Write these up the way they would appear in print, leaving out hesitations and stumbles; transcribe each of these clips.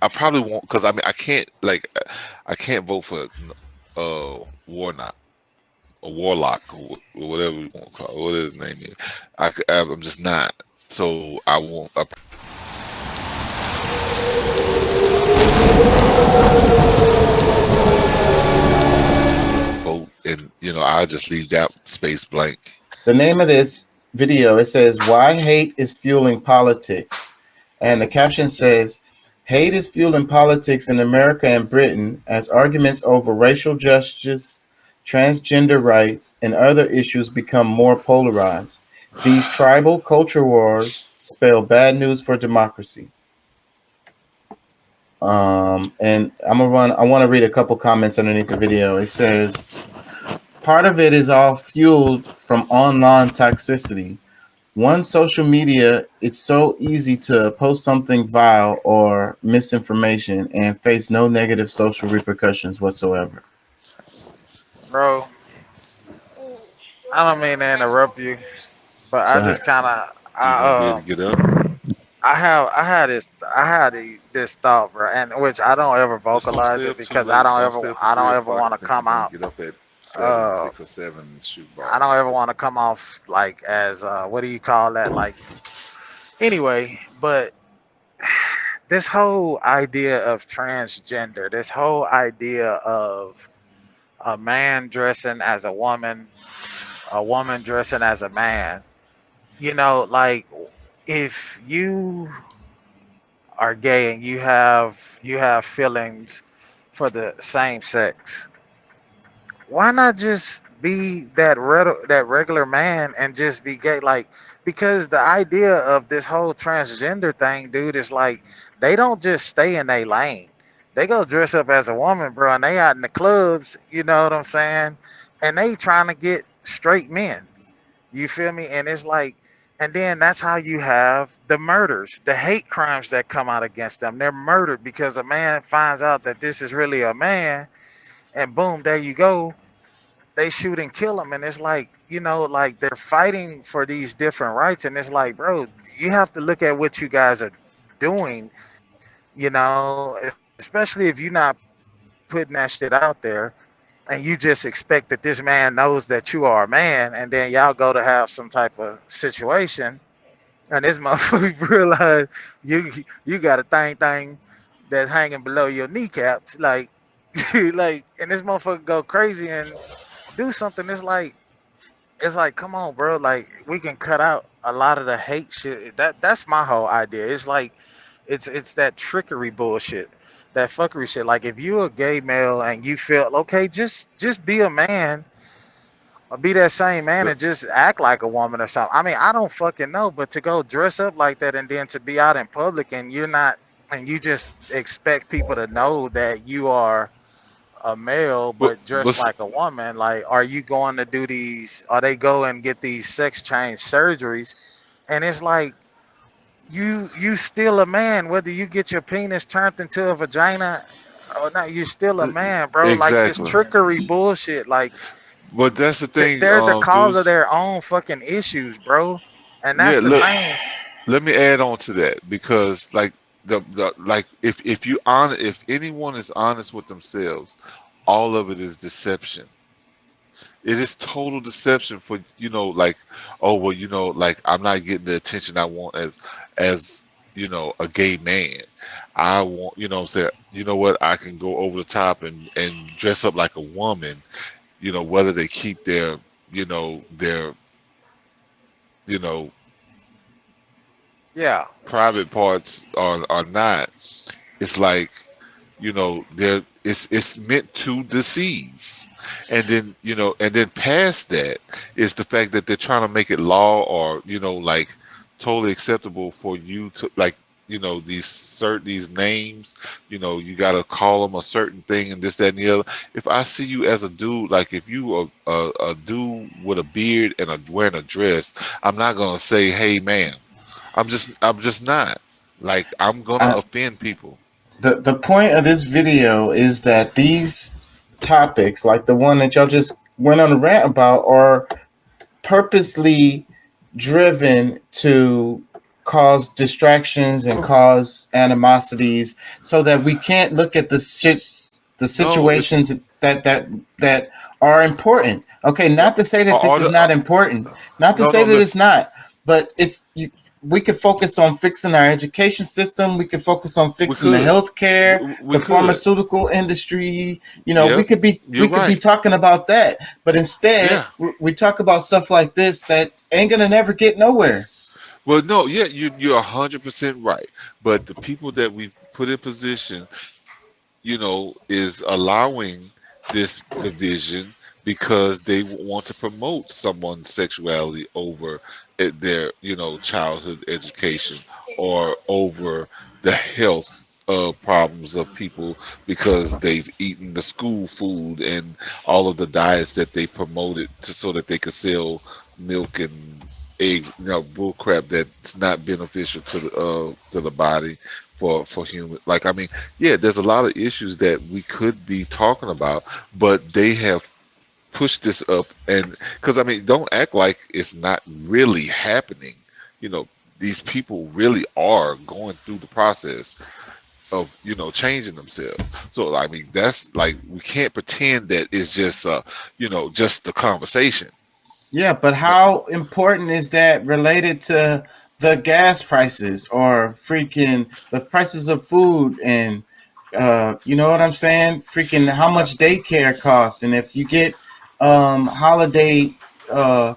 I probably won't because I mean I can't vote for Warnock or Warlock or whatever you want to call it, what his name is. I'm just not. So I won't vote, and I'll just leave that space blank. The name of this video, it says, "Why Hate is Fueling Politics." And the caption says, "Hate is fueling politics in America and Britain as arguments over racial justice, transgender rights, and other issues become more polarized. These tribal culture wars spell bad news for democracy." And I want to read a couple comments underneath the video. It says, "Part of it is all fueled from online toxicity. One, social media, it's so easy to post something vile or misinformation and face no negative social repercussions whatsoever." Bro, I don't mean to interrupt you, but Go I ahead. just kind of You gonna be able I to get up? this thought, bro, and which I don't ever Just don't vocalize stay it up too because late. Don't stay up to I don't three ever o'clock want and to think you're come gonna out. get up at seven, Uh, 6 or 7 and shoot I ball. don't ever want to come off like as what do you call that? Like anyway, but this whole idea of transgender, this whole idea of a man dressing as a woman dressing as a man, like if you are gay and you have feelings for the same sex, why not just be that regular man and just be gay? Like, because the idea of this whole transgender thing, dude, is like they don't just stay in their lane. They go dress up as a woman, bro, and they out in the clubs. You know what I'm saying? And they trying to get straight men. You feel me? And it's like, and then that's how you have the murders, the hate crimes that come out against them. They're murdered because a man finds out that this is really a man, and boom, there you go. They shoot and kill them, and it's like, like they're fighting for these different rights, and it's like, bro, you have to look at what you guys are doing, especially if you're not putting that shit out there and you just expect that this man knows that you are a man, and then y'all go to have some type of situation, and this motherfucker realize you got a thing that's hanging below your kneecaps, like like, and this motherfucker go crazy and do something. It's like, come on, bro. Like, we can cut out a lot of the hate shit. That's my whole idea. It's like it's that trickery bullshit, that fuckery shit. Like, if you a gay male and you feel okay, just be a man or be that same man The, and just act like a woman or something. I mean, I don't fucking know, but to go dress up like that and then to be out in public and you're not, and you just expect people to know that you are a male but, but but dressed like a woman, like, are you going to do these, are they go and get these sex change surgeries? And it's like, you still a man whether you get your penis turned into a vagina or not. You're still a man, bro. Like, this exactly. trickery bullshit, like, But that's the thing, they're the cause of dudes. their own fucking issues, bro. And that's Yeah, the look. thing. Let me add on to that because like the like if you if anyone is honest with themselves, all of it is deception. It is total deception for like, oh well, like I'm not getting the attention I want as a gay man. I want, what I'm saying, you know what, I can go over the top and dress up like a woman, whether they keep their you know Yeah. private parts or not. It's like, it's meant to deceive. And then, past that is the fact that they're trying to make it law or, like totally acceptable for you to like, these names, you got to call them a certain thing and this, that, and the other. If I see you as a dude, like if you are a dude with a beard and wearing a dress, I'm not gonna say, "Hey, man." I'm just not. Like, I'm gonna I, offend people. the point of this video is that these topics, like the one that y'all just went on a rant about, are purposely driven to cause distractions and cause animosities, so that we can't look at the No, it's situations that are important. Okay, uh, not to say that this all is the not important, not to no, no. say that Listen, it's not, but it's you. We could focus on fixing our education system. We could focus on we fixing the could, healthcare, we the could. pharmaceutical industry. We Yep, could be you're right. talking about that, but instead Yeah. we talk about stuff like this that ain't gonna never get nowhere. Well, no, yeah, you're 100% right. But the people that we put in position, is allowing this division because they want to promote someone's sexuality over their, childhood education, or over the health problems of people because they've eaten the school food and all of the diets that they promoted so that they could sell milk and eggs, bull crap that's not beneficial to the body for human. Like, I mean, yeah, there's a lot of issues that we could be talking about, but they have pushed this up. And because, I mean, don't act like it's not really happening. You know, these people really are going through the process of, changing themselves. So, I mean, that's like, we can't pretend that it's just, just the conversation. Yeah, but No, how important is that related to the gas prices or freaking the prices of food and you know what I'm saying? Freaking how much daycare costs, and if you get holiday uh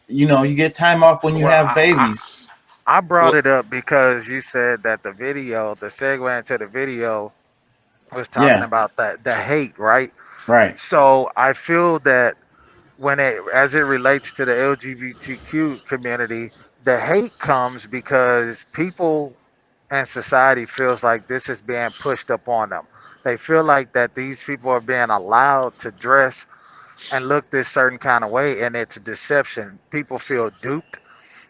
you get time off when you Well, have babies. I brought well, it up because you said that the segue into the video was talking Yeah, about the hate, right? right. So I feel that as it relates to the LGBTQ community, the hate comes because people and society feels like this is being pushed upon them. They feel like that these people are being allowed to dress and look this certain kind of way, and it's a deception. People feel duped.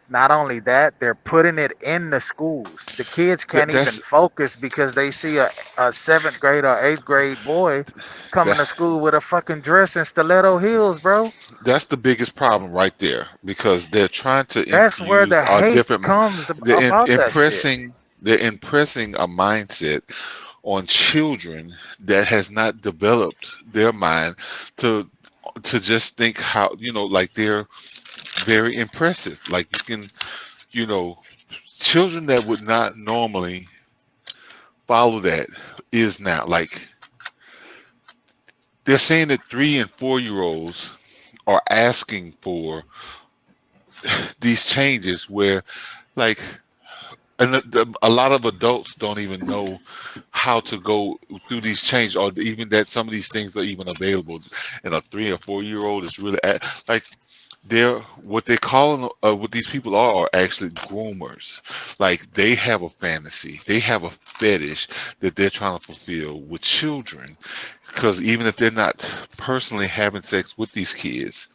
Not only that, they're putting it in the schools. The kids can't even that's focus because they see a seventh grade or eighth grade boy coming that to school with a fucking dress and stiletto heels, bro. that's the biggest problem right there, because they're trying to That's where infuse the a hate different. comes They're about that shit. impressing a mindset on children that has not developed their mind to just think how, like, they're very impressive. Like, you can, you know children that would not normally follow that is now, like, they're saying that 3 and 4 year olds are asking for these changes where, like, and a lot of adults don't even know how to go through these changes, or even that some of these things are even available. And a 3 or 4 year old is really like, they're what they call what these people are actually groomers. Like, they have a fantasy, they have a fetish that they're trying to fulfill with children, because even if they're not personally having sex with these kids,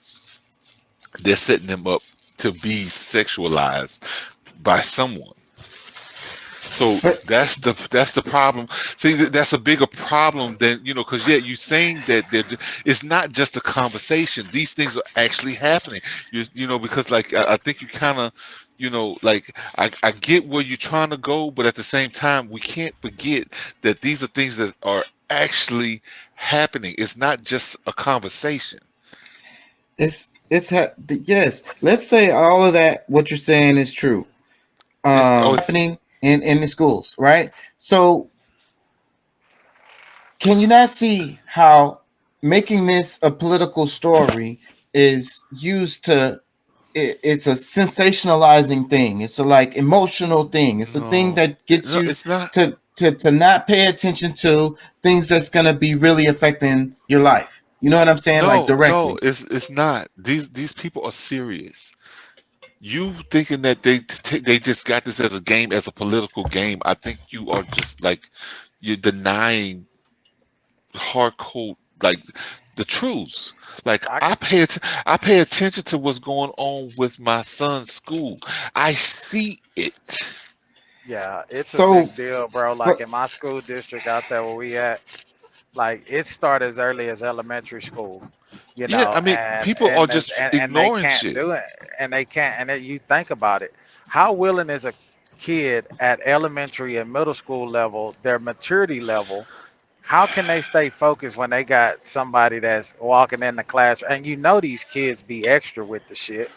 they're setting them up to be sexualized by someone. So But that's the problem. See, that's a bigger problem than, because, yeah, you're saying that it's not just a conversation. These things are actually happening. Because, like, I think you kind of, like, I get where you're trying to go, but at the same time, we can't forget that these are things that are actually happening. It's not just a conversation. yes. Let's say all of that what you're saying is true. Happening in the schools, right? So can you not see how making this a political story is used to it's a sensationalizing thing. It's a like emotional thing. It's a thing No, that gets no, you it's not. to not pay attention to things that's going to be really affecting your life. You know what I'm saying? Like No, no, directly. it's not. These people are serious. You thinking that they just got this as a game, as a political game? I think you are just, like, you're denying hardcore, like, the truths. Like, I I pay attention to what's going on with my son's school. I see it. Yeah, it's a So big deal, bro. Like but in my school district out there where we at, like it started as early as elementary school, Yeah, I mean, people are just and they ignoring can't shit. do it, and they can't. And then you think about it, how willing is a kid at elementary and middle school level, their maturity level, how can they stay focused when they got somebody that's walking in the class and you know these kids be extra with the shit?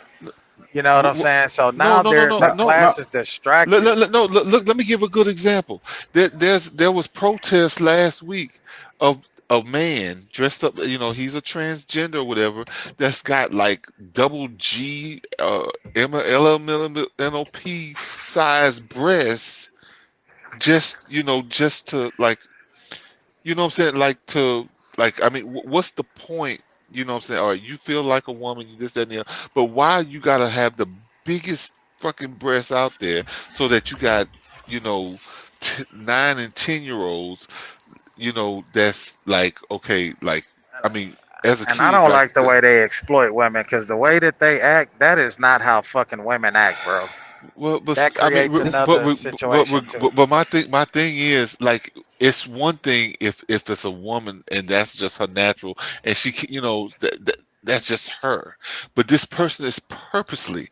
You know what I'm Wh- saying? So No, now no, no, they're no, the No, no. class no. is distracted. No, look, let me give a good example. There was protests last week of a man dressed up. You know, he's a transgender or whatever. That's got like double G, LMNOP size breasts. Just just to like, what I'm saying, like to like. I mean, what's the point? You know what I'm saying? All right, you feel like a woman, you this, that, and the other. But why you gotta have the biggest fucking breasts out there so that you got, you know, 9 and 10 year olds, that's like, okay, like, I mean, as a And I kid, don't like, like the way they exploit women because the way that they act, that is not how fucking women act, bro. well, but That I mean, creates This another situation too. but my thing is like, it's one thing if it's a woman and that's just her natural, and that's just her. But this person is purposely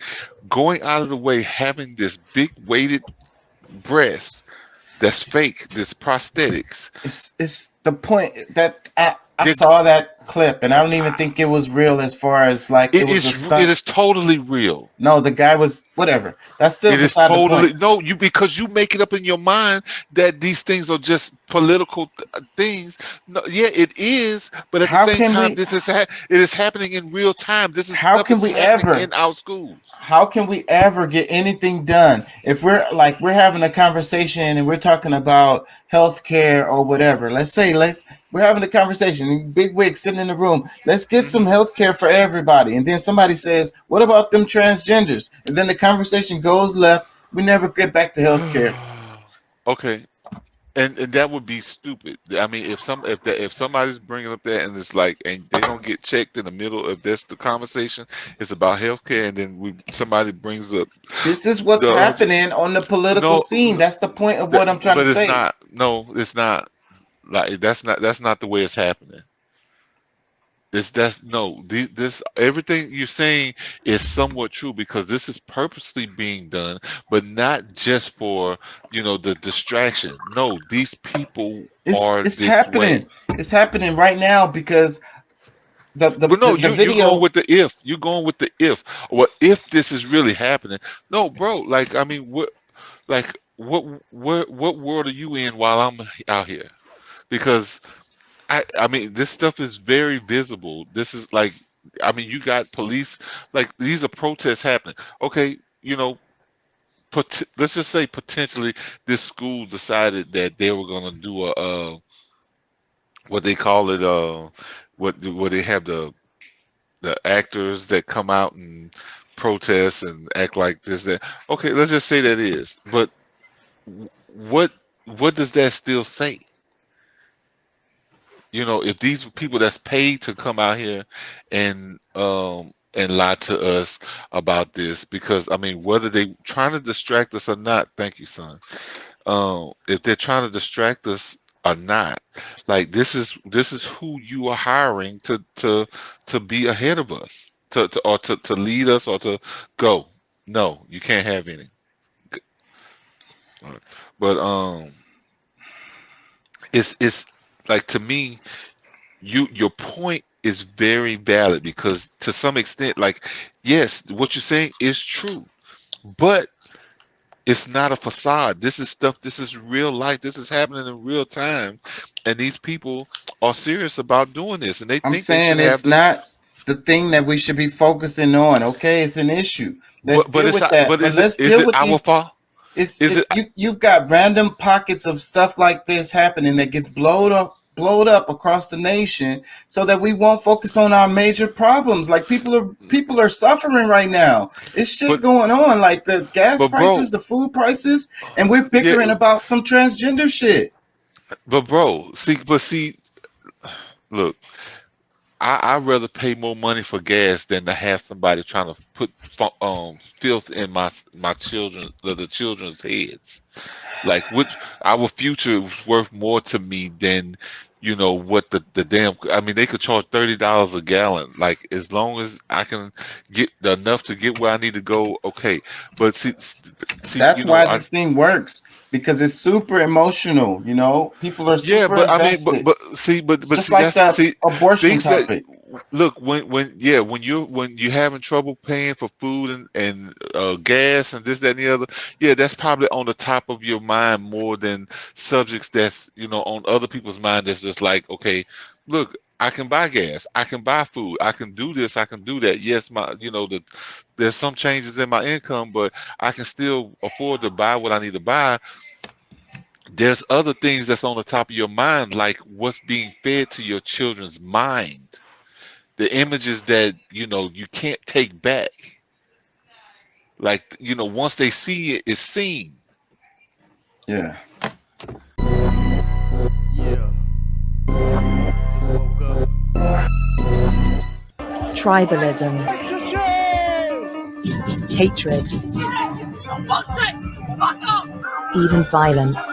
going out of the way, having this big weighted breast that's fake, this prosthetics. it's the point that I They're, saw that clip and I don't even think it was real as far as like it was a it stunt. is totally real. No, the guy was whatever. That's still It is beside the point. totally no, you because you make it up in your mind that these things are just political things. No, yeah, it is, but at the How same can time, we it is happening in real time. This is how stuff can is we happening ever in our schools. how can we ever get anything done if we're having a conversation and we're talking about healthcare or whatever? Let's we're having a conversation, big wig sitting in the room. Let's get some Hmm. healthcare for everybody. And then somebody says, "What about them transgenders?" And then the conversation goes left. We never get back to healthcare. Okay, and that would be stupid. I mean, if somebody's bringing up that and it's like, and they don't get checked in the middle of this, the conversation is about healthcare, and then somebody brings up This is what's the happening on the political no, scene. That's the point of what I'm trying to but it's say. not. No, it's not. Like that's not the way it's happening. That's no. This everything you're saying is somewhat true because this is purposely being done, but not just for the distraction. No, these people are It's this way. happening. It's happening right now because But no, the you're going video. with the if. You're going with the if. What if this is really happening? No, bro. Like I mean, what world are you in while I'm out here? Because I mean, this stuff is very visible. This is like, I mean, you got police, like these are protests happening. Okay, let's just say potentially this school decided that they were gonna do a what they call it what they have the actors that come out and protest and act like this that. Okay, let's just say that is. But what does that still say? If these people that's paid to come out here and lie to us about this, because I mean, whether they trying to distract us or not, thank you, son. If they're trying to distract us or not, like this is who you are hiring to be ahead of us, to lead us or to go. No, you can't have any. All right. But it's like, to me, your point is very valid because to some extent, like, yes, what you're saying is true, but it's not a facade. This is stuff, this is real life, this is happening in real time, and these people are serious about doing this, and they I'm think they should saying have it's the not the thing that we should be focusing on. Okay, it's an issue. Let's but deal with that. But let's is deal it with our these. fault? Is it You've got random pockets of stuff like this happening that gets blowed up across the nation so that we won't focus on our major problems. Like people are suffering right now. It's shit but going on, like the gas bro, prices, the food prices, and we're yeah, bickering about some transgender shit. but bro, see, look, I'd rather pay more money for gas than to have somebody trying to put filth in my children, the children's heads. Like, which our future is worth more to me than you know what the damn, I mean, they could charge $30 a gallon, like as long as I can get enough to get where I need to go, okay. But see, That's you know, why I this thing works, because it's super emotional. You know, people are yeah, super but I mean, invested. but It's but just see, like that's the see abortion things that topic. look when you're having trouble paying for food and gas and this that and the other, yeah, that's probably on the top of your mind more than subjects that's, you know, on other people's mind. That's just like, okay, look, I can buy gas, I can buy food, I can do this, I can do that. Yes, my, you know, there's some changes in my income, but I can still afford to buy what I need to buy. There's other things that's on the top of your mind, like what's being fed to your children's mind, the images that, you know, you can't take back. Like, you know, once they see it, it's seen. Yeah. Yeah. Just woke up. Tribalism, hatred, even violence.